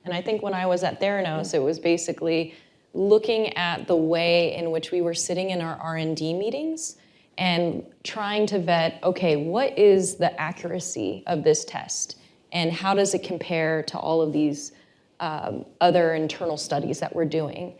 And I think when I was at Theranos, it was basically looking at the way in which we were sitting in our R&D meetings and trying to vet, okay, what is the accuracy of this test? And how does it compare to all of these other internal studies that we're doing?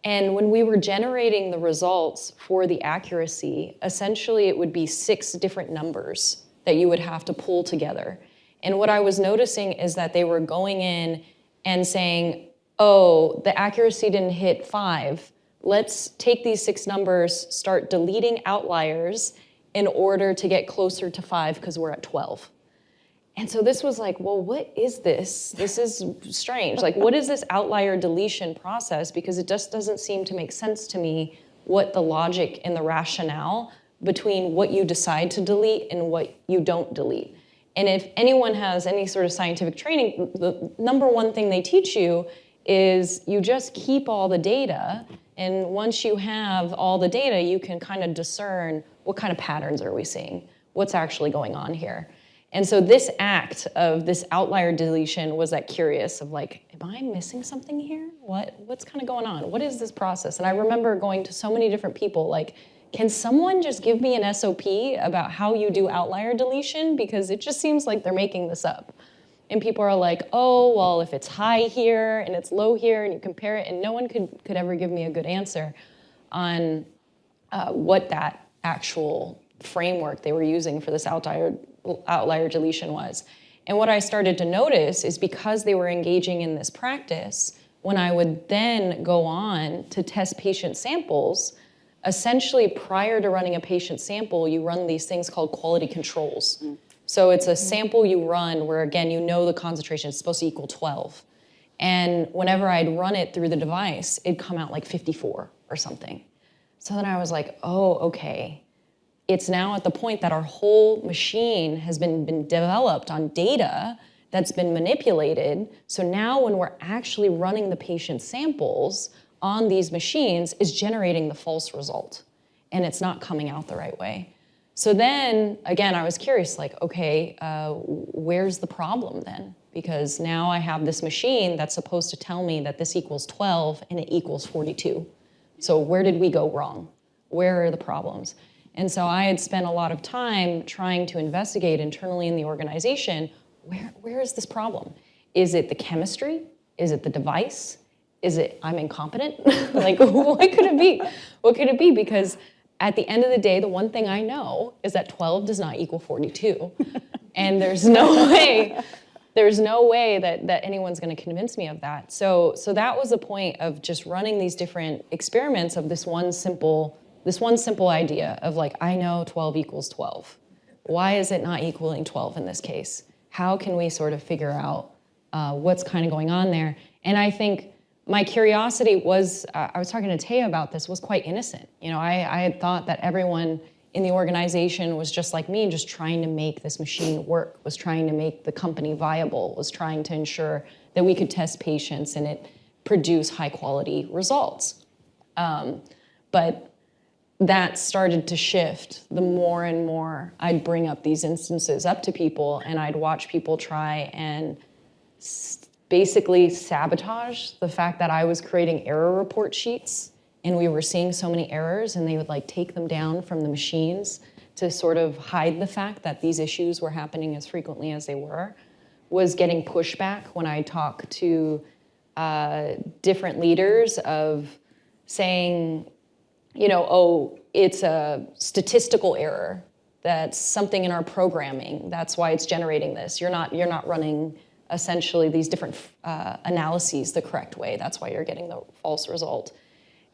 And when we were generating the results for the accuracy, essentially it would be 6 different numbers that you would have to pull together. And what I was noticing is that they were going in and saying, oh, the accuracy didn't hit 5. Let's take these 6 numbers, start deleting outliers in order to get closer to 5 because we're at 12. And so this was like, well, what is this? This is strange. Like, what is this outlier deletion process? Because it just doesn't seem to make sense to me what the logic and the rationale between what you decide to delete and what you don't delete. And if anyone has any sort of scientific training, the number one thing they teach you is you just keep all the data, and once you have all the data, you can kind of discern what kind of patterns are we seeing, what's actually going on here. And so this act of this outlier deletion was that curious of like, am I missing something here? What's kind of going on? What is this process? And I remember going to so many different people like, can someone just give me an SOP about how you do outlier deletion? Because it just seems like they're making this up. And people are like, oh, well, if it's high here and it's low here and you compare it, and no one could ever give me a good answer on what that actual framework they were using for this outlier deletion was. And what I started to notice is because they were engaging in this practice, when I would then go on to test patient samples, essentially prior to running a patient sample, you run these things called quality controls. So it's a sample you run where, again, you know the concentration is supposed to equal 12. And whenever I'd run it through the device, it'd come out like 54 or something. So then I was like, oh, okay. It's now at the point that our whole machine has been developed on data that's been manipulated. So now when we're actually running the patient samples on these machines, it's generating the false result. And it's not coming out the right way. So then, again, I was curious, like, okay, where's the problem then? Because now I have this machine that's supposed to tell me that this equals 12 and it equals 42. So where did we go wrong? Where are the problems? And so I had spent a lot of time trying to investigate internally in the organization, where is this problem? Is it the chemistry? Is it the device? Is it I'm incompetent? Like, what could it be? What could it be? Because at the end of the day, the one thing I know is that 12 does not equal 42. And there's no way that anyone's gonna convince me of that. So that was the point of just running these different experiments of this one simple idea of like, I know 12 equals 12. Why is it not equaling 12 in this case? How can we sort of figure out what's kind of going on there? And I think my curiosity was, I was talking to Taya about this, was quite innocent. You know, I had thought that everyone in the organization was just like me, just trying to make this machine work, was trying to make the company viable, was trying to ensure that we could test patients and it produce high quality results. But that started to shift the more and more I'd bring up these instances up to people, and I'd watch people try and basically sabotage the fact that I was creating error report sheets, and we were seeing so many errors, and they would like take them down from the machines to sort of hide the fact that these issues were happening as frequently as they were, was getting pushback when I talk to different leaders of saying, you know, oh, it's a statistical error. That's something in our programming. That's why it's generating this. You're not running essentially these different analyses the correct way. That's why you're getting the false result.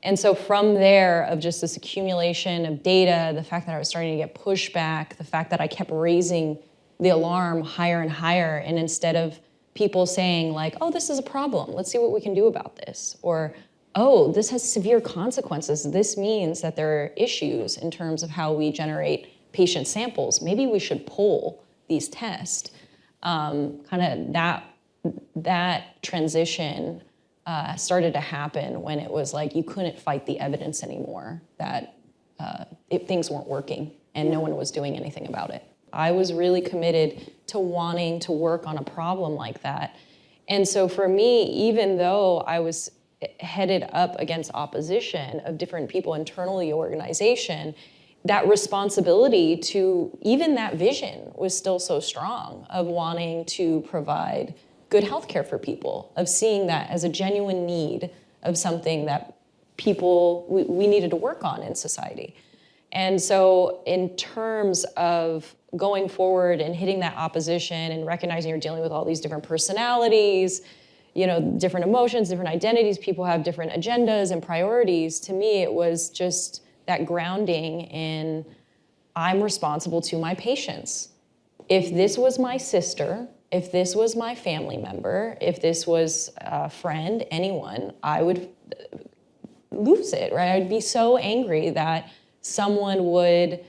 And so from there, of just this accumulation of data, the fact that I was starting to get pushback, the fact that I kept raising the alarm higher and higher, and instead of people saying like, oh, this is a problem, let's see what we can do about this, or oh, this has severe consequences, this means that there are issues in terms of how we generate patient samples, maybe we should pull these tests. Kind of that transition started to happen when it was like you couldn't fight the evidence anymore, that things weren't working and no one was doing anything about it. I was really committed to wanting to work on a problem like that. And so for me, even though I was headed up against opposition of different people internally in the organization, that responsibility to even that vision was still so strong of wanting to provide good healthcare for people, of seeing that as a genuine need of something that we needed to work on in society. And so in terms of going forward and hitting that opposition and recognizing you're dealing with all these different personalities, different emotions, different identities, people have different agendas and priorities, to me it was just that grounding in I'm responsible to my patients. If this was my sister, if this was my family member, if this was a friend, anyone, I would lose it, right? I'd be so angry that someone would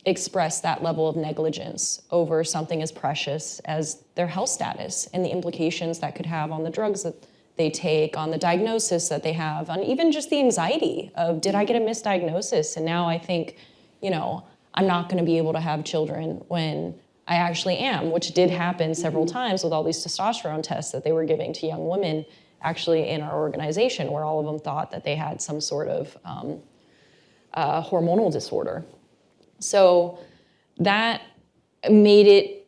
express that level of negligence over something as precious as their health status and the implications that could have on the drugs that they take, on the diagnosis that they have, on even just the anxiety of, did I get a misdiagnosis? And now I think, I'm not going to be able to have children when I actually am, which did happen several times with all these testosterone tests that they were giving to young women actually in our organization, where all of them thought that they had some sort of hormonal disorder. So that made it,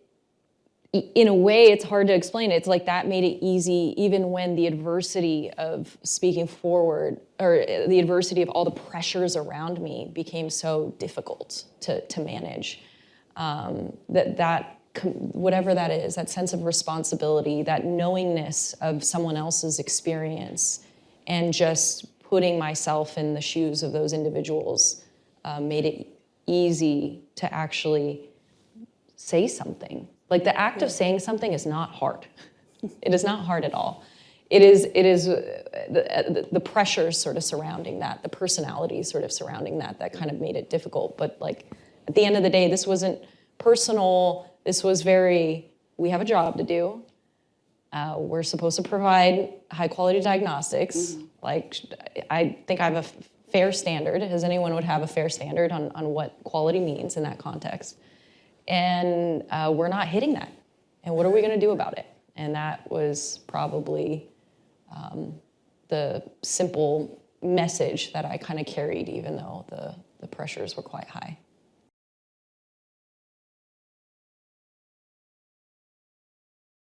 in a way, it's hard to explain. It's like that made it easy even when the adversity of speaking forward, or the adversity of all the pressures around me became so difficult to manage. Whatever that is, that sense of responsibility, that knowingness of someone else's experience, and just putting myself in the shoes of those individuals made it easy to actually say something. Like the act of saying something is not hard. It is not hard at all. It is the pressures sort of surrounding that, the personalities sort of surrounding that kind of made it difficult. But like at the end of the day, this wasn't personal. This was we have a job to do. We're supposed to provide high quality diagnostics. Mm-hmm. Like I think I have a fair standard, as anyone would have a fair standard on what quality means in that context. And we're not hitting that. And what are we going to do about it? And that was probably the simple message that I kind of carried, even though the pressures were quite high.